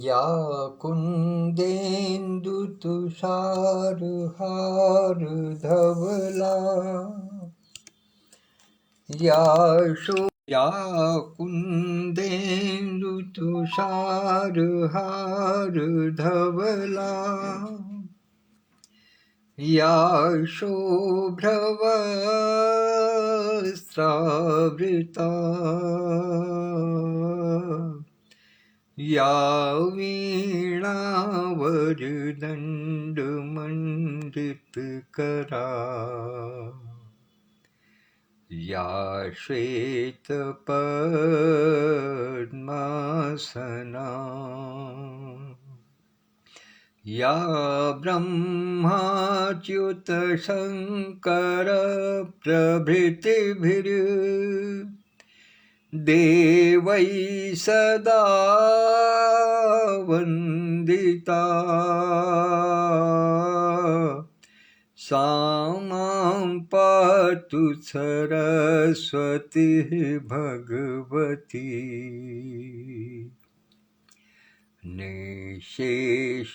या कुन्देन्दुतुषारहारधवला या कुन्देन्दुतुषारहारधवला या शुभ्रवस्त्रावृता या वीणावरदण्डमण्डितकरा या श्वेतपद्मासना या ब्रह्माच्युतशङ्करप्रभृतिभिर्देवैः सदा वन्दिता सा मां पातु सरस्वतीः भगवती निःशेषजाड्यापः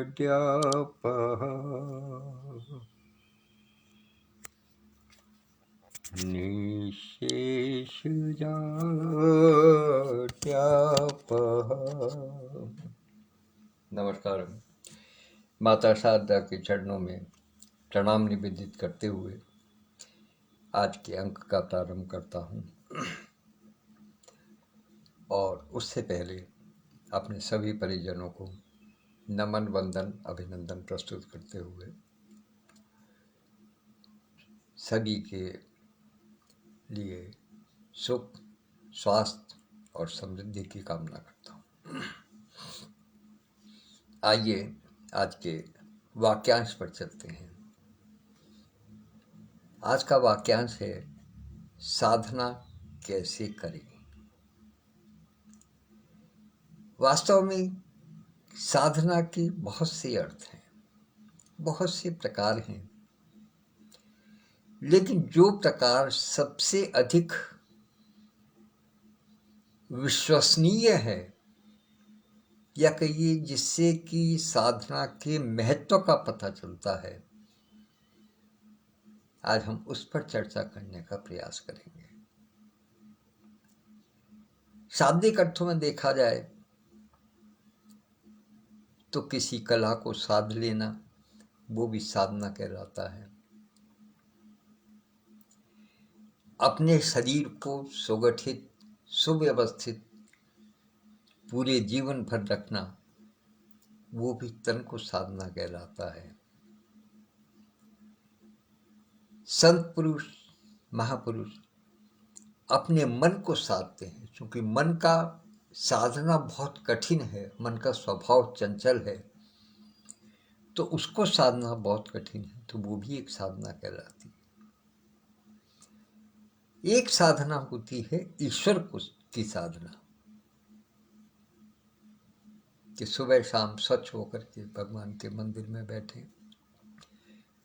निःशेषजाड्यापः निःशेषजाड्यापः। नमस्कार। माता शारदा के चरणों में प्रणाम निवेदित करते हुए आज के अंक का प्रारंभ करता हूँ और उससे पहले अपने सभी परिजनों को नमन वंदन अभिनंदन प्रस्तुत करते हुए सभी के लिए सुख स्वास्थ्य और समृद्धि की कामना करता हूँ। आइए आज के वाक्यांश पर चलते हैं। आज का वाक्यांश है साधना कैसे करें। वास्तव में साधना के बहुत से अर्थ हैं, बहुत से प्रकार हैं, लेकिन जो प्रकार सबसे अधिक विश्वसनीय है या कहिए जिससे कि साधना के महत्व का पता चलता है, आज हम उस पर चर्चा करने का प्रयास करेंगे। शाब्दिक अर्थों में देखा जाए तो किसी कला को साध लेना वो भी साधना कहलाता है। अपने शरीर को सुगठित सुव्यवस्थित पूरे जीवन भर रखना वो भी तन को साधना कहलाता है। संत पुरुष महापुरुष अपने मन को साधते हैं, क्योंकि मन का साधना बहुत कठिन है, मन का स्वभाव चंचल है, तो उसको साधना बहुत कठिन है, तो वो भी एक साधना कहलाती है। एक साधना होती है ईश्वर की साधना, कि सुबह शाम स्वच्छ होकर के भगवान के मंदिर में बैठे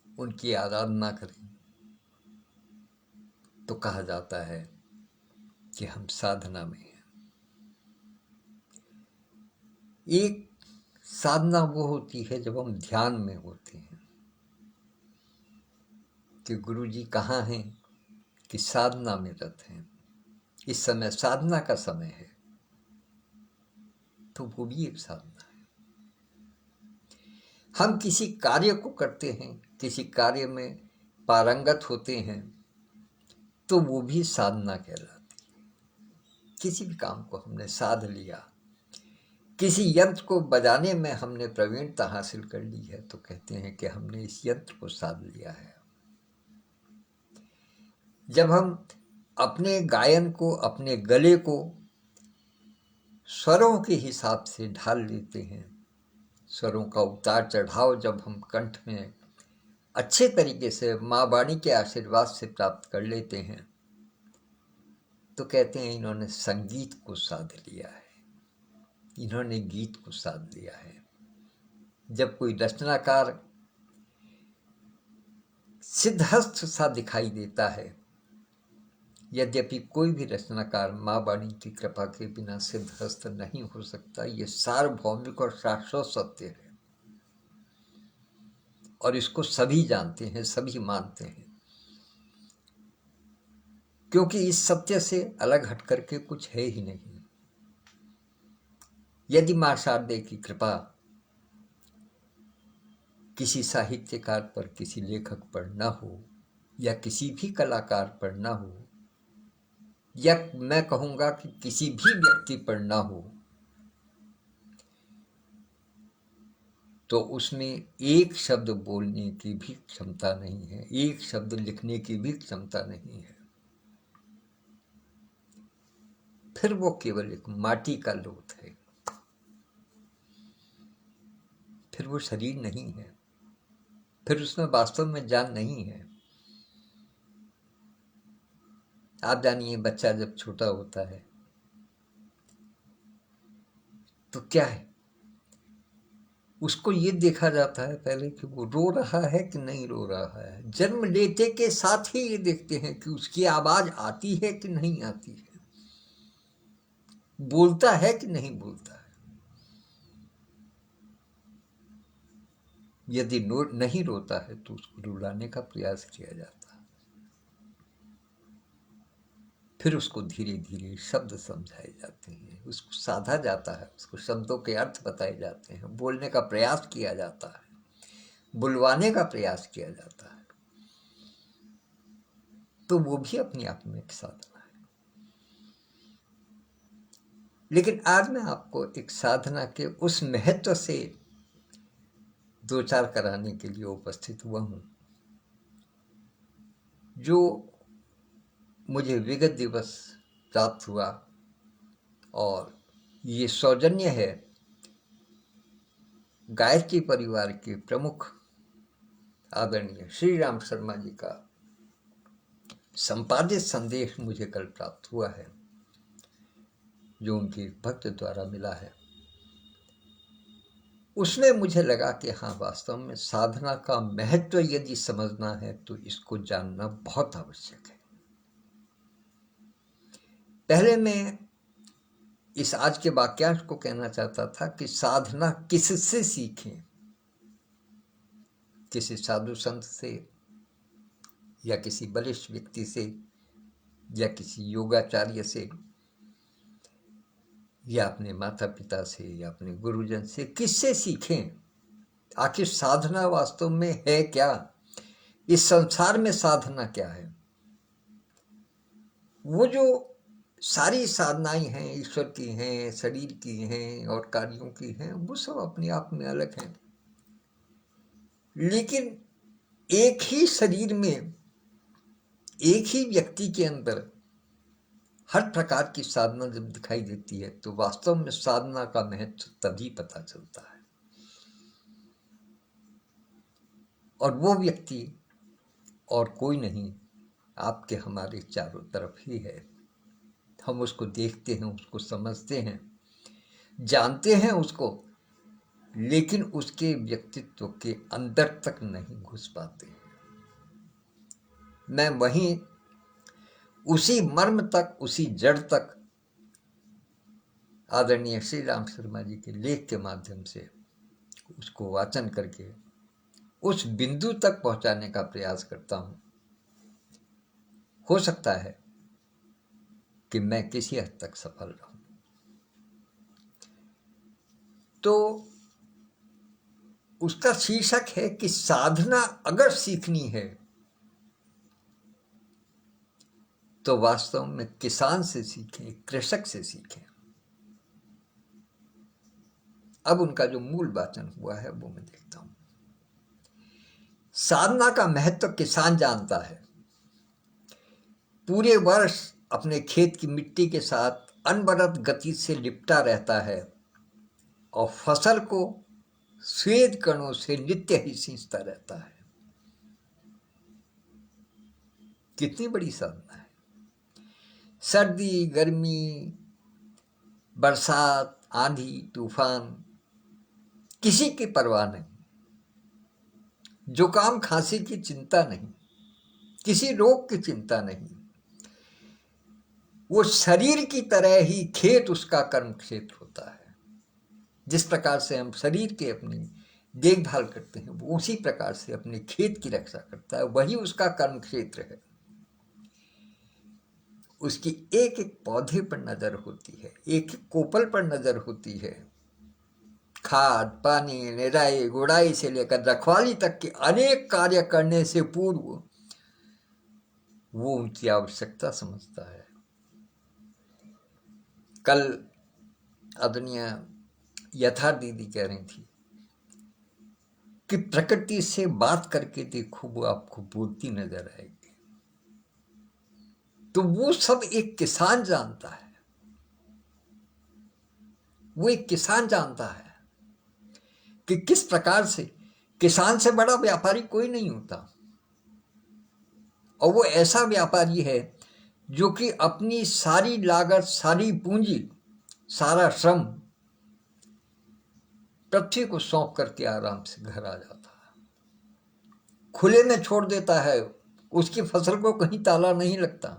उनकी आराधना करें, तो कहा जाता है कि हम साधना में हैं। एक साधना वो होती है जब हम ध्यान में होते हैं कि गुरु जी कहाँ हैं, कि साधना में रत हैं, इस समय साधना का समय है, तो वो भी एक साधना है। हम किसी कार्य को करते हैं, किसी कार्य में पारंगत होते हैं, तो वो भी साधना कहलाती है। किसी भी काम को हमने साध लिया, किसी यंत्र को बजाने में हमने प्रवीणता हासिल कर ली है, तो कहते हैं कि हमने इस यंत्र को साध लिया है। जब हम अपने गायन को, अपने गले को स्वरों के हिसाब से ढाल लेते हैं, स्वरों का उतार चढ़ाव जब हम कंठ में अच्छे तरीके से माँ वाणी के आशीर्वाद से प्राप्त कर लेते हैं, तो कहते हैं इन्होंने संगीत को साध लिया है, इन्होंने गीत को साध लिया है। जब कोई रचनाकार सिद्धहस्त सा दिखाई देता है। यद्यपि कोई भी रचनाकार माँ वाणी की कृपा के बिना सिद्धहस्त नहीं हो सकता। ये सार्वभौमिक और शाश्वत सत्य है और इसको सभी जानते हैं, सभी मानते हैं, क्योंकि इस सत्य से अलग हट करके कुछ है ही नहीं। यदि माँ शारदे की कृपा किसी साहित्यकार पर, किसी लेखक पर न हो, या किसी भी कलाकार पर न हो, या मैं कहूँगा कि किसी भी व्यक्ति पर न हो, तो उसमें एक शब्द बोलने की भी क्षमता नहीं है, एक शब्द लिखने की भी क्षमता नहीं है। फिर वो केवल एक माटी का लोथ है, फिर वो शरीर नहीं है, फिर उसमें वास्तव में जान नहीं है। आप जानिए, बच्चा जब छोटा होता है तो क्या है, उसको ये देखा जाता है पहले कि वो रो रहा है कि नहीं रो रहा है। जन्म लेते के साथ ही ये देखते हैं कि उसकी आवाज आती है कि नहीं आती है, बोलता है कि नहीं बोलता है। यदि नहीं रोता है तो उसको रुलाने का प्रयास किया जाता है। फिर उसको धीरे धीरे शब्द समझाए जाते हैं, उसको साधा जाता है, उसको शब्दों के अर्थ बताए जाते हैं, बोलने का प्रयास किया जाता है, बुलवाने का प्रयास किया जाता है। तो वो भी अपने आप में एक साधना है। लेकिन आज मैं आपको एक साधना के उस महत्व से दो चार कराने के लिए उपस्थित हुआ हूँ, जो मुझे विगत दिवस प्राप्त हुआ। और ये सौजन्य है गायत्री परिवार के प्रमुख आदरणीय श्री राम शर्मा जी का संपादित संदेश मुझे कल प्राप्त हुआ है, जो उनके भक्त द्वारा मिला है। उसमें मुझे लगा कि हाँ, वास्तव में साधना का महत्व यदि समझना है तो इसको जानना बहुत आवश्यक है। पहले मैं इस आज के वाक्यांश को कहना चाहता था कि साधना किससे सीखें, किसी साधु संत से, या किसी बलिष्ठ व्यक्ति से, या किसी योगाचार्य से, या अपने माता पिता से, या अपने गुरुजन से, किससे सीखें? आखिर साधना वास्तव में है क्या? इस संसार में साधना क्या है? वो जो सारी साधनाएं हैं, ईश्वर की हैं, शरीर की हैं और कार्यों की हैं, वो सब अपने आप में अलग हैं। लेकिन एक ही शरीर में, एक ही व्यक्ति के अंदर हर प्रकार की साधना जब दिखाई देती है तो वास्तव में साधना का महत्व तभी पता चलता है। और वो व्यक्ति और कोई नहीं, आपके हमारे चारों तरफ ही है। हम उसको देखते हैं, उसको समझते हैं, जानते हैं उसको, लेकिन उसके व्यक्तित्व के अंदर तक नहीं घुस पाते। मैं वहीं उसी मर्म तक, उसी जड़ तक आदरणीय श्री राम शर्मा जी के लेख के माध्यम से उसको वाचन करके उस बिंदु तक पहुंचाने का प्रयास करता हूं। हो सकता है कि मैं किसी हद तक सफल रहूं। तो उसका शीर्षक है कि साधना अगर सीखनी है तो वास्तव में किसान से सीखें, कृषक से सीखें। अब उनका जो मूल वाचन हुआ है वो मैं देखता हूं। साधना का महत्व किसान जानता है। पूरे वर्ष अपने खेत की मिट्टी के साथ अनवरत गति से लिपटा रहता है और फसल को श्वेत कणों से नित्य ही सींचता रहता है। कितनी बड़ी साधना है। सर्दी, गर्मी, बरसात, आंधी, तूफान, किसी की परवाह नहीं, जुकाम खांसी की चिंता नहीं, किसी रोग की चिंता नहीं। वो शरीर की तरह ही खेत उसका कर्म क्षेत्र होता है। जिस प्रकार से हम शरीर के अपनी देखभाल करते हैं, वो उसी प्रकार से अपने खेत की रक्षा करता है, वही उसका कर्म क्षेत्र है। उसकी एक एक पौधे पर नजर होती है, एक एक कोपल पर नजर होती है। खाद पानी निराई गुड़ाई से लेकर रखवाली तक के अनेक कार्य करने से पूर्व वो उनकी आवश्यकता समझता है। कल आदरणीय यथा दीदी कह रही थी कि प्रकृति से बात करके देखो, वो आपको बोलती नजर आएगी। तो वो सब एक किसान जानता है, वो एक किसान जानता है कि किस प्रकार से किसान से बड़ा व्यापारी कोई नहीं होता। और वो ऐसा व्यापारी है जो कि अपनी सारी लागत, सारी पूंजी, सारा श्रम पृथ्वी को सौंप करके आराम से घर आ जाता है, खुले में छोड़ देता है। उसकी फसल को कहीं ताला नहीं लगता।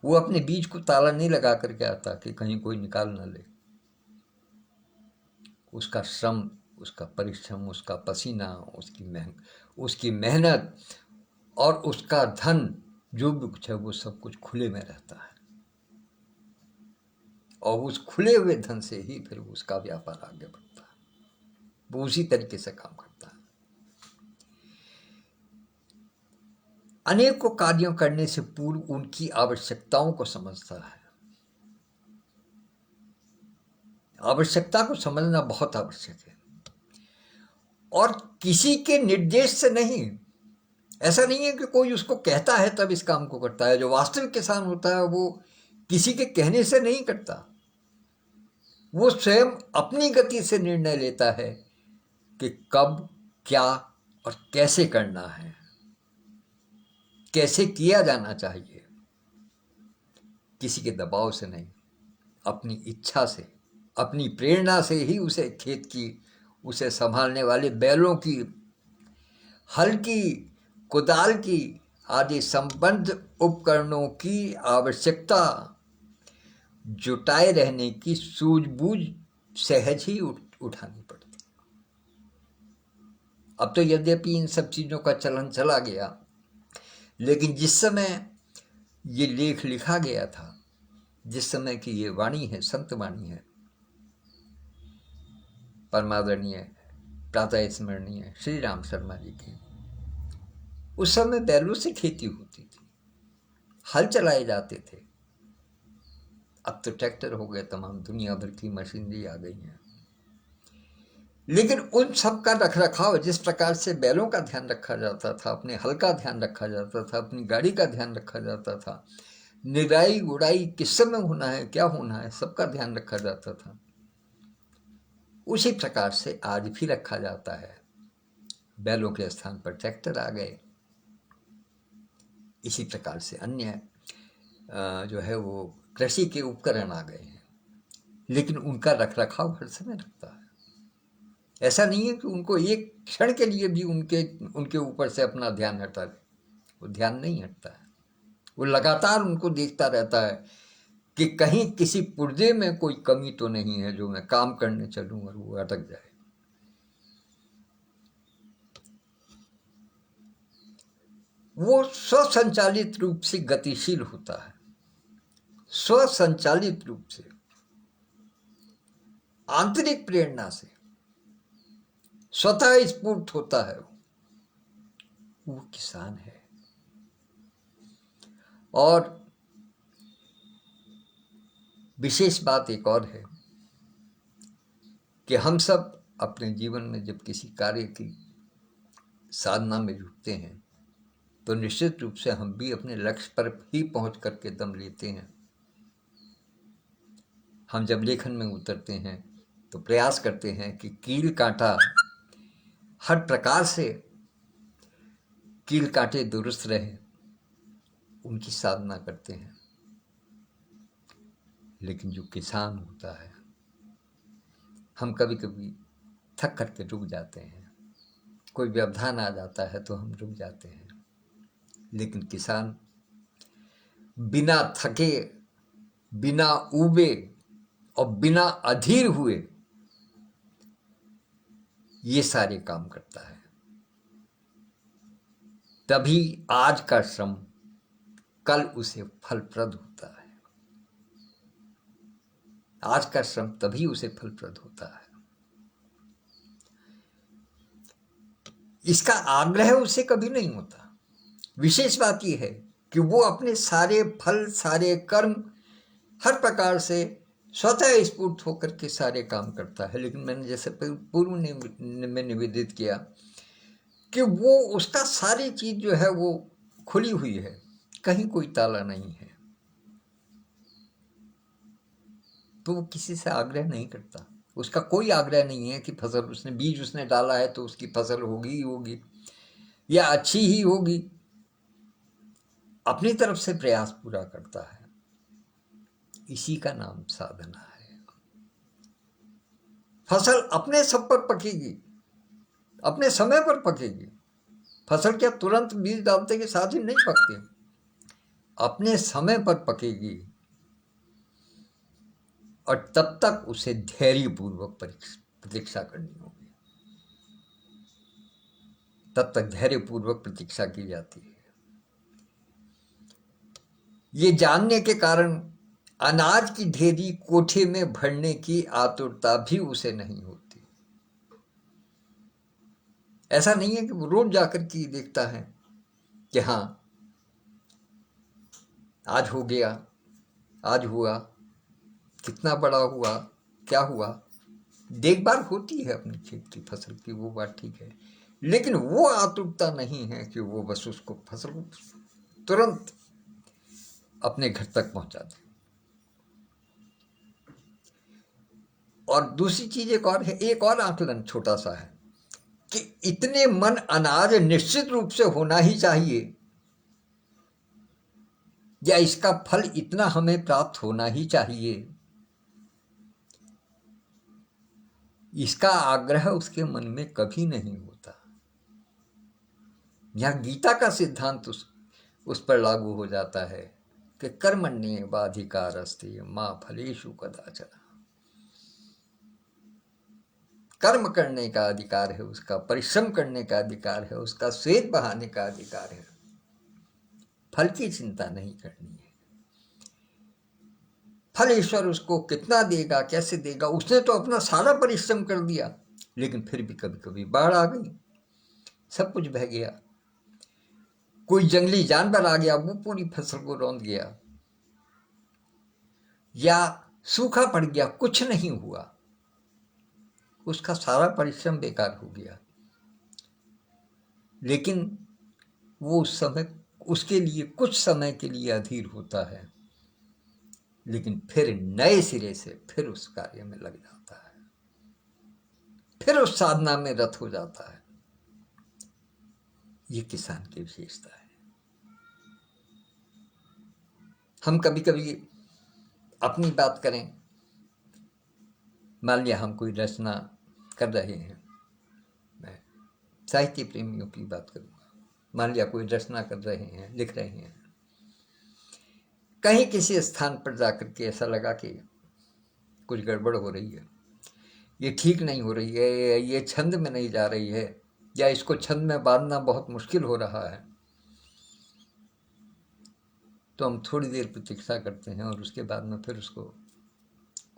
वो अपने बीज को ताला नहीं लगा करके आता कि कहीं कोई निकाल ना ले। उसका श्रम, उसका परिश्रम, उसका पसीना, उसकी मेहनत और उसका धन, जो भी कुछ है, वो सब कुछ खुले में रहता है। और उस खुले हुए धन से ही फिर उसका व्यापार आगे बढ़ता है। वो उसी तरीके से काम करता है। अनेकों कार्यों करने से पूर्व उनकी आवश्यकताओं को समझता है। आवश्यकता को समझना बहुत आवश्यक है, और किसी के निर्देश से नहीं। ऐसा नहीं है कि कोई उसको कहता है तब इस काम को करता है। जो वास्तविक किसान होता है वो किसी के कहने से नहीं करता, वो स्वयं अपनी गति से निर्णय लेता है कि कब, क्या और कैसे करना है, कैसे किया जाना चाहिए। किसी के दबाव से नहीं, अपनी इच्छा से, अपनी प्रेरणा से ही उसे खेत की, उसे संभालने वाले बैलों की, हल की, कुदाल की आदि संबद्ध उपकरणों की आवश्यकता, जुटाए रहने की सूझबूझ सहज ही उठानी पड़ती। अब तो यद्यपि इन सब चीजों का चलन चला गया, लेकिन जिस समय ये लेख लिखा गया था, जिस समय की ये वाणी है, संत वाणी है, परमादरणीय प्रातः स्मरणीय श्री राम शर्मा जी की, उस समय बैलों से खेती होती थी, हल चलाए जाते थे। अब तो ट्रैक्टर हो गए, तमाम दुनिया भर की मशीनरी आ गई है। लेकिन उन सब का रख रखाव, जिस प्रकार से बैलों का ध्यान रखा जाता था, अपने हल का ध्यान रखा जाता था, अपनी गाड़ी का ध्यान रखा जाता था, निराई गुड़ाई किस समय होना है, क्या होना है, सबका ध्यान रखा जाता था, उसी प्रकार से आज भी रखा जाता है। बैलों के स्थान पर ट्रैक्टर आ गए। इसी प्रकार से अन्य जो है वो कृषि के उपकरण आ गए हैं, लेकिन उनका रख रखाव हर समय रखता है। ऐसा नहीं है कि उनको एक क्षण के लिए भी उनके ऊपर से अपना ध्यान हटा दे। वो ध्यान नहीं हटता है, वो लगातार उनको देखता रहता है कि कहीं किसी पुर्जे में कोई कमी तो नहीं है जो मैं काम करने चलूं और वो अटक जाए। वो स्वसंचालित रूप से गतिशील होता है, स्वसंचालित रूप से, आंतरिक प्रेरणा से स्वतः स्फूर्त होता है। वो किसान है। और विशेष बात एक और है कि हम सब अपने जीवन में जब किसी कार्य की साधना में जुटते हैं तो निश्चित रूप से हम भी अपने लक्ष्य पर ही पहुंच करके दम लेते हैं। हम जब लेखन में उतरते हैं तो प्रयास करते हैं कि कील कांटा हर प्रकार से कील कांटे दुरुस्त रहे, उनकी साधना करते हैं। लेकिन जो किसान होता है, हम कभी कभी थक करके रुक जाते हैं, कोई व्यवधान आ जाता है तो हम रुक जाते हैं, लेकिन किसान बिना थके, बिना ऊबे और बिना अधीर हुए ये सारे काम करता है। तभी आज का श्रम कल उसे फलप्रद होता है। आज का श्रम तभी उसे फलप्रद होता है। इसका आग्रह उसे कभी नहीं होता। विशेष बात यह है कि वो अपने सारे फल, सारे कर्म हर प्रकार से स्वतः स्फूर्त होकर के सारे काम करता है। लेकिन मैंने जैसे पूर्व में निवेदित किया कि वो उसका सारी चीज जो है वो खुली हुई है, कहीं कोई ताला नहीं है, तो वो किसी से आग्रह नहीं करता। उसका कोई आग्रह नहीं है कि फसल उसने बीज उसने डाला है तो उसकी फसल होगी ही होगी या अच्छी ही होगी। अपनी तरफ से प्रयास पूरा करता है। इसी का नाम साधना है। फसल अपने सब पर पकेगी, अपने समय पर पकेगी। फसल क्या तुरंत बीज डालते के साथ ही नहीं पकती, अपने समय पर पकेगी और तब तक उसे धैर्यपूर्वक प्रतीक्षा करनी होगी। तब तक धैर्यपूर्वक प्रतीक्षा की जाती है। ये जानने के कारण अनाज की ढेरी कोठे में भरने की आतुरता भी उसे नहीं होती। ऐसा नहीं है कि वो रोज जाकर के देखता है कि हाँ आज हो गया, आज हुआ, कितना बड़ा हुआ, क्या हुआ। देखभाल होती है अपनी खेत की फसल की, वो बात ठीक है, लेकिन वो आतुरता नहीं है कि वो बस उसको फसल को तुरंत अपने घर तक पहुंचा दे। और दूसरी चीज एक और है, एक और आकलन छोटा सा है कि इतने मन अनाज निश्चित रूप से होना ही चाहिए, या इसका फल इतना हमें प्राप्त होना ही चाहिए, इसका आग्रह उसके मन में कभी नहीं होता। यह गीता का सिद्धांत उस पर लागू हो जाता है कि कर्मण्येवाधिकारस्ते मा फलेषु कदाचन। कर्म करने का अधिकार है उसका, परिश्रम करने का अधिकार है उसका, श्वेत बहाने का अधिकार है। फल की चिंता नहीं करनी है। फल ईश्वर उसको कितना देगा, कैसे देगा, उसने तो अपना सारा परिश्रम कर दिया, लेकिन फिर भी कभी कभी बाढ़ आ गई, सब कुछ बह गया। कोई जंगली जानवर आ गया, वो पूरी फसल को रौंद गया, या सूखा पड़ गया, कुछ नहीं हुआ, उसका सारा परिश्रम बेकार हो गया। लेकिन वो उस समय उसके लिए कुछ समय के लिए अधीर होता है, लेकिन फिर नए सिरे से फिर उस कार्य में लग जाता है, फिर उस साधना में रत हो जाता है। ये किसान की विशेषता है। हम कभी कभी अपनी बात करें, मान लिया हम कोई रचना कर रहे हैं, मैं साहित्य प्रेमियों की बात करूंगा, मान लिया कोई रचना कर रहे हैं, लिख रहे हैं, कहीं किसी स्थान पर जाकर के ऐसा लगा कि कुछ गड़बड़ हो रही है, ये ठीक नहीं हो रही है, ये छंद में नहीं जा रही है, या इसको छंद में बांधना बहुत मुश्किल हो रहा है, तो हम थोड़ी देर प्रतीक्षा करते हैं और उसके बाद में फिर उसको,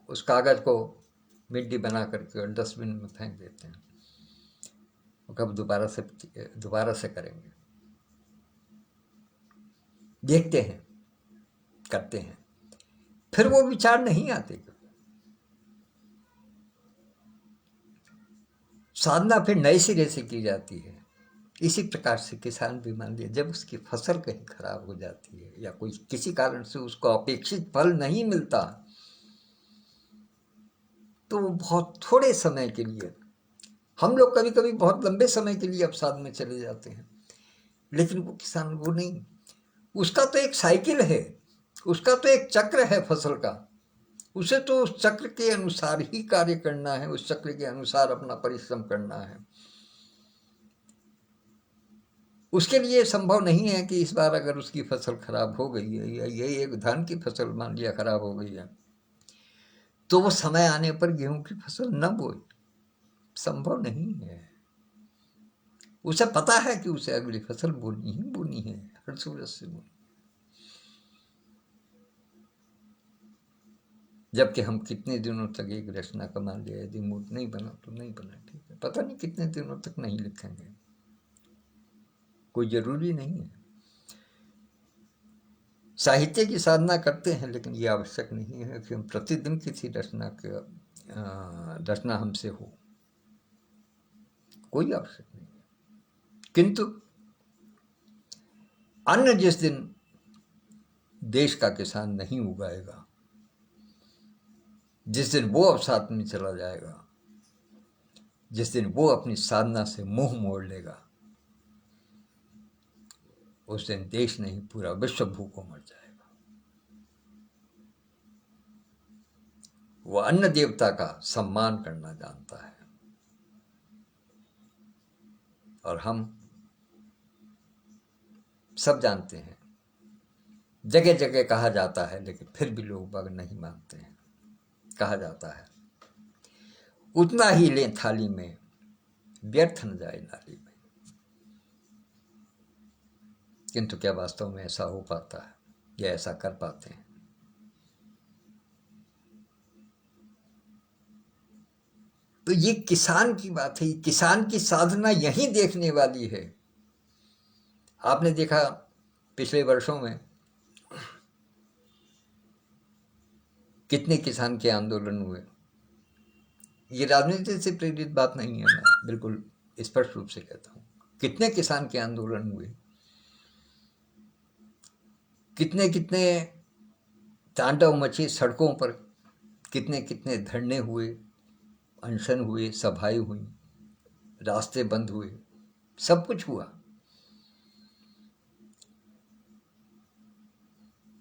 उस कागज को मिट्टी बना करके और डस्टबिन में फेंक देते हैं। और कब दोबारा से करेंगे, देखते हैं, करते हैं, फिर वो विचार नहीं आते। साधना फिर नए सिरे से की जाती है। इसी प्रकार से किसान भी मान लिया जब उसकी फसल कहीं खराब हो जाती है या कोई किसी कारण से उसको अपेक्षित फल नहीं मिलता, तो वो बहुत थोड़े समय के लिए, हम लोग कभी कभी बहुत लंबे समय के लिए अवसाद में चले जाते हैं, लेकिन वो किसान वो नहीं, उसका तो एक साइकिल है, उसका तो एक चक्र है फसल का, उसे तो उस चक्र के अनुसार ही कार्य करना है, उस चक्र के अनुसार अपना परिश्रम करना है। उसके लिए संभव नहीं है कि इस बार अगर उसकी फसल खराब हो गई है या ये एक धान की फसल मान लिया खराब हो गई है तो वो समय आने पर गेहूं की फसल न बोए, संभव नहीं है। उसे पता है कि उसे अगली फसल बोनी ही बोनी है, हर सूरत से बोनी। जबकि हम कितने दिनों तक एक रचना का मान लिया, यदि मूड नहीं बना तो नहीं बना, ठीक है, पता नहीं कितने दिनों तक नहीं लिखेंगे, कोई जरूरी नहीं है। साहित्य की साधना करते हैं, लेकिन ये आवश्यक नहीं है कि हम प्रतिदिन किसी रचना हमसे हो, कोई आवश्यक नहीं है। किंतु अन्न जिस दिन देश का किसान नहीं उगाएगा, जिस दिन वो अवसाद में चला जाएगा, जिस दिन वो अपनी साधना से मुंह मोड़ लेगा, उस दिन देश नहीं पूरा विश्व भूखों मर जाएगा। वो अन्न देवता का सम्मान करना जानता है, और हम सब जानते हैं, जगह जगह कहा जाता है, लेकिन फिर भी लोग बाग नहीं मानते हैं। कहा जाता है उतना ही लें थाली में, व्यर्थ न जाए नाली में। किंतु क्या वास्तव में ऐसा हो पाता है या ऐसा कर पाते हैं? तो ये किसान की बात है, किसान की साधना यही देखने वाली है। आपने देखा पिछले वर्षों में कितने किसान के आंदोलन हुए। ये राजनीति से प्रेरित बात नहीं है, मैं बिल्कुल स्पष्ट रूप से कहता हूँ। कितने किसान के आंदोलन हुए, कितने कितने तांडव मचे सड़कों पर, कितने कितने धरने हुए, अनशन हुए, सभाएं हुई, रास्ते बंद हुए, सब कुछ हुआ।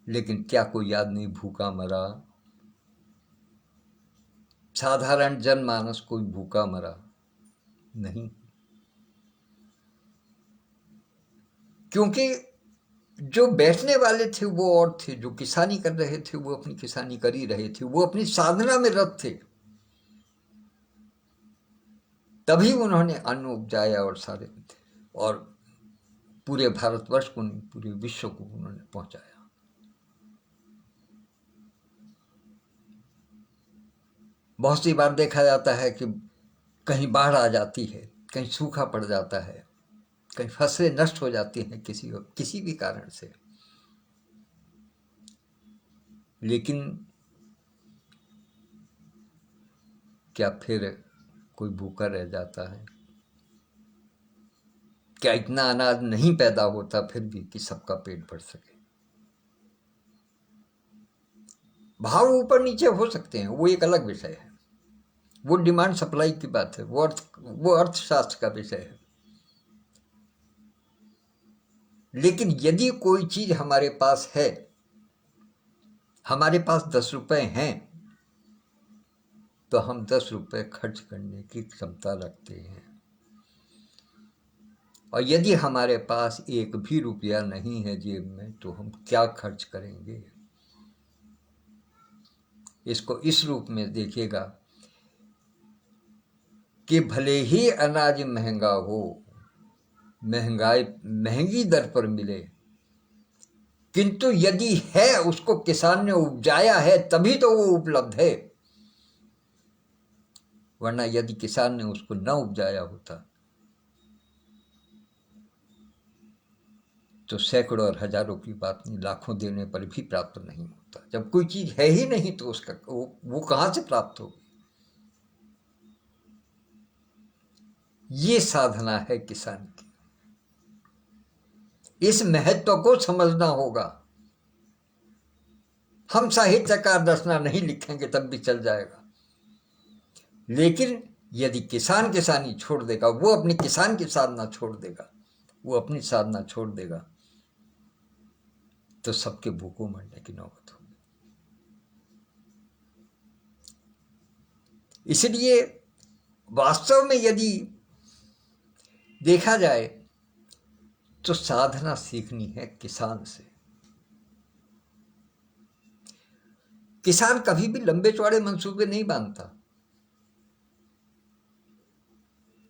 लेकिन क्या कोई आदमी भूखा मरा? साधारण जनमानस कोई भूखा मरा नहीं, क्योंकि जो बैठने वाले थे वो और थे, जो किसानी कर रहे थे वो अपनी किसानी कर ही रहे थे, वो अपनी साधना में रत थे। तभी उन्होंने अन्न उपजाया और पूरे भारतवर्ष को नहीं, पूरे विश्व को उन्होंने पहुंचाया। बहुत सी बार देखा जाता है कि कहीं बाढ़ आ जाती है, कहीं सूखा पड़ जाता है, कहीं फसलें नष्ट हो जाती हैं किसी भी कारण से, लेकिन क्या फिर कोई भूखा रह जाता है? क्या इतना अनाज नहीं पैदा होता फिर भी कि सबका पेट भर सके? भाव ऊपर नीचे हो सकते हैं, वो एक अलग विषय है, वो डिमांड सप्लाई की बात है, वो अर्थशास्त्र का विषय है। लेकिन यदि कोई चीज हमारे पास है, हमारे पास 10 रुपए हैं, तो हम 10 रुपए खर्च करने की क्षमता रखते हैं। और यदि हमारे पास एक भी रुपया नहीं है जेब में, तो हम क्या खर्च करेंगे? इसको इस रूप में देखिएगा कि भले ही अनाज महंगा हो, महंगी दर पर मिले, किंतु यदि है, उसको किसान ने उपजाया है, तभी तो वो उपलब्ध है। वरना यदि किसान ने उसको न उपजाया होता तो सैकड़ों और हजारों की बात नहीं, लाखों देने पर भी प्राप्त नहीं होता। जब कोई चीज है ही नहीं तो उसका वो कहां से प्राप्त होगी? ये साधना है किसान की। इस महत्व को समझना होगा। हम साहित्यकार रचना नहीं लिखेंगे तब भी चल जाएगा, लेकिन यदि किसान किसानी छोड़ देगा, वो अपनी किसान की साधना छोड़ देगा, वो अपनी साधना छोड़ देगा, तो सबके भूखों मरने की नौबत होगी। इसलिए वास्तव में यदि देखा जाए तो साधना सीखनी है किसान से। किसान कभी भी लंबे चौड़े मंसूबे नहीं बांधता,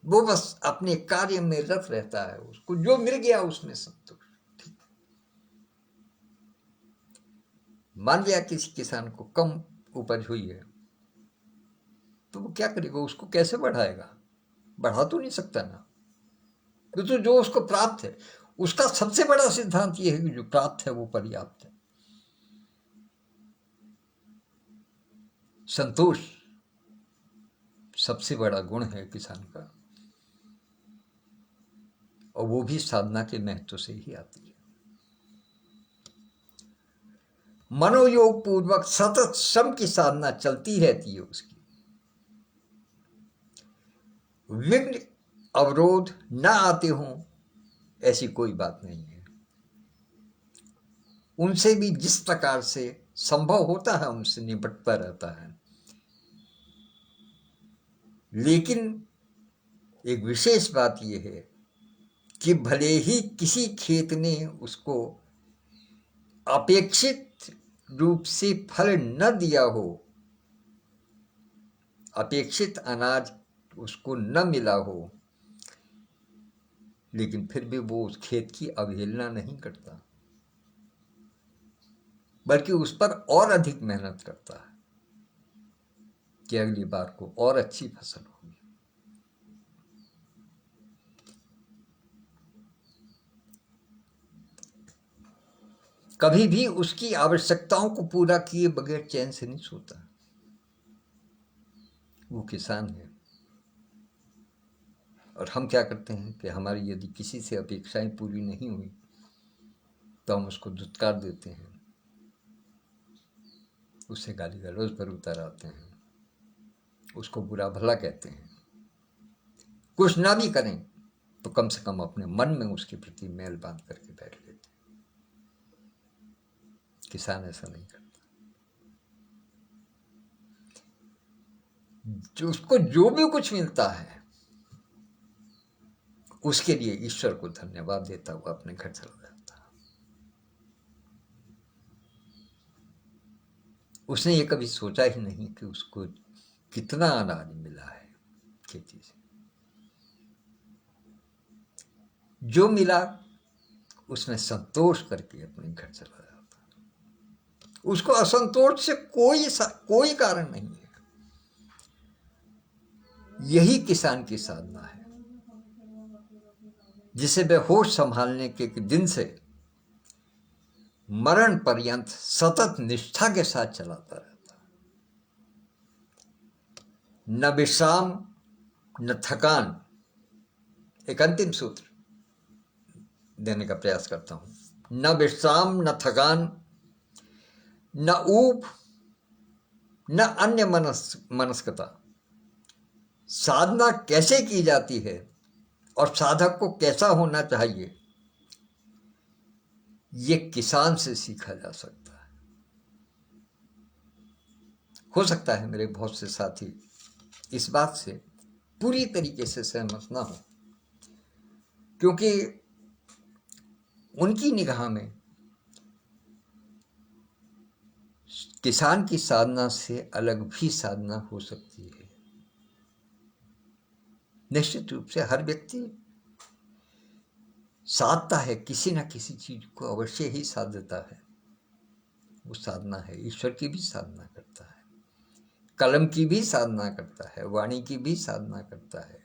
वो बस अपने कार्य में रत रहता है, उसको जो मिल गया उसमें संतुष्ट। मान लिया किसी किसान को कम उपज हुई है, तो वो क्या करेगा, उसको कैसे बढ़ाएगा? बढ़ा तो नहीं सकता ना, तो जो उसको प्राप्त है, उसका सबसे बड़ा सिद्धांत ये है कि जो प्राप्त है वो पर्याप्त है। संतोष सबसे बड़ा गुण है किसान का, और वो भी साधना के महत्व से ही आती है। मनोयोग पूर्वक सतत श्रम की साधना चलती रहती है उसकी। विघ्न अवरोध न आते हों ऐसी कोई बात नहीं है, उनसे भी जिस प्रकार से संभव होता है उनसे निपटता रहता है। लेकिन एक विशेष बात यह है कि भले ही किसी खेत ने उसको अपेक्षित रूप से फल न दिया हो, अपेक्षित अनाज उसको न मिला हो, लेकिन फिर भी वो उस खेत की अवहेलना नहीं करता, बल्कि उस पर और अधिक मेहनत करता है कि अगली बार को और अच्छी फसल होगी। कभी भी उसकी आवश्यकताओं को पूरा किए बगैर चैन से नहीं सोता। वो किसान है। और हम क्या करते हैं कि हमारी यदि किसी से अपेक्षाएं पूरी नहीं हुई तो हम उसको धुतकार देते हैं, उससे गाली गलौज पर उतर आते हैं, उसको बुरा भला कहते हैं। कुछ ना भी करें तो कम से कम अपने मन में उसके प्रति मैल बांध करके बैठ लेते हैं। किसान ऐसा नहीं करता। जो उसको जो भी कुछ मिलता है उसके लिए ईश्वर को धन्यवाद देता हुआ अपने घर चला जाता है। उसने ये कभी सोचा ही नहीं कि उसको कितना अनाज मिला है खेती से। जो मिला उसमें संतोष करके अपने घर चला जाता है। उसको असंतोष से कोई कारण नहीं है। यही किसान की साधना है, जिसे वह होश संभालने के दिन से मरण पर्यंत सतत निष्ठा के साथ चलाता रहता है। न विश्राम न थकान। एक अंतिम सूत्र देने का प्रयास करता हूं। न विश्राम न थकान, न ऊब न अन्य मनस्कता। साधना कैसे की जाती है और साधक को कैसा होना चाहिए, ये किसान से सीखा जा सकता है। हो सकता है मेरे बहुत से साथी इस बात से पूरी तरीके से सहमत ना हो, क्योंकि उनकी निगाह में किसान की साधना से अलग भी साधना हो सकती है। निश्चित रूप से हर व्यक्ति साधता है, किसी न किसी चीज को अवश्य ही साधता है। वो साधना है, ईश्वर की भी साधना करता है, कलम की भी साधना करता है, वाणी की भी साधना करता है,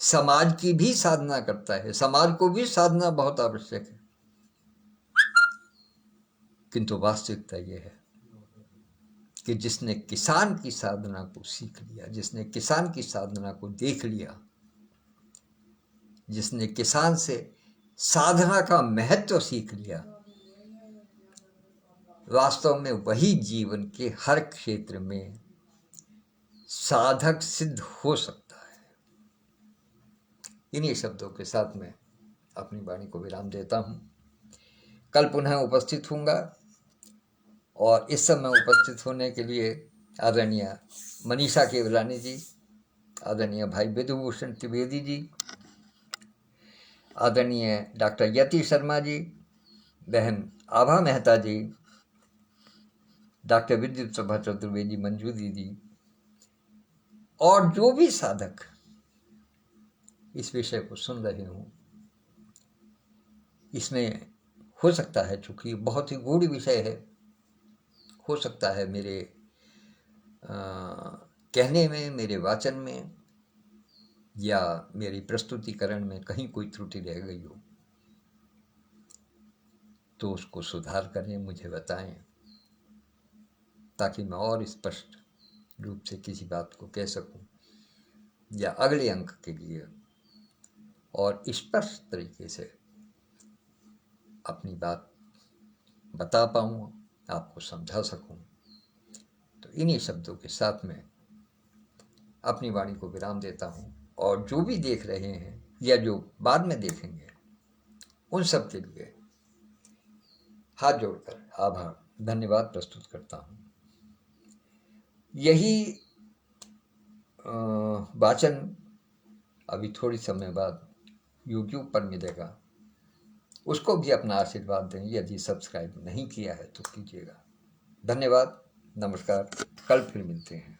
समाज की भी साधना करता है। समाज को भी साधना बहुत आवश्यक है। किंतु वास्तविकता यह है कि जिसने किसान की साधना को सीख लिया, जिसने किसान की साधना को देख लिया, जिसने किसान से साधना का महत्व सीख लिया, वास्तव में वही जीवन के हर क्षेत्र में साधक सिद्ध हो सकता है। इन्हीं शब्दों के साथ मैं अपनी वाणी को विराम देता हूं। कल पुनः उपस्थित होऊंगा, और इस समय उपस्थित होने के लिए आदरणीय मनीषा केवलानी जी, आदरणीय भाई विधुभूषण त्रिवेदी जी, आदरणीय डॉक्टर यति शर्मा जी, बहन आभा मेहता जी, डॉक्टर विद्युत प्रभा चतुर्वेदी, मंजू दीदी, और जो भी साधक इस विषय को सुन रहे हों। इसमें हो सकता है, चूँकि बहुत ही गूढ़ विषय है, हो सकता है मेरे कहने में, मेरे वाचन में या मेरी प्रस्तुतिकरण में कहीं कोई त्रुटि रह गई हो, तो उसको सुधार करें, मुझे बताएं, ताकि मैं और स्पष्ट रूप से किसी बात को कह सकूं या अगले अंक के लिए और स्पष्ट तरीके से अपनी बात बता पाऊँ, आपको समझा सकूं। तो इन्हीं शब्दों के साथ में अपनी वाणी को विराम देता हूं, और जो भी देख रहे हैं या जो बाद में देखेंगे, उन सब के लिए हाथ जोड़कर आभार, धन्यवाद प्रस्तुत करता हूं। यही वाचन अभी थोड़ी समय बाद YouTube पर मिलेगा, उसको भी अपना आशीर्वाद दें। यदि सब्सक्राइब नहीं किया है तो कीजिएगा। धन्यवाद, नमस्कार, कल फिर मिलते हैं।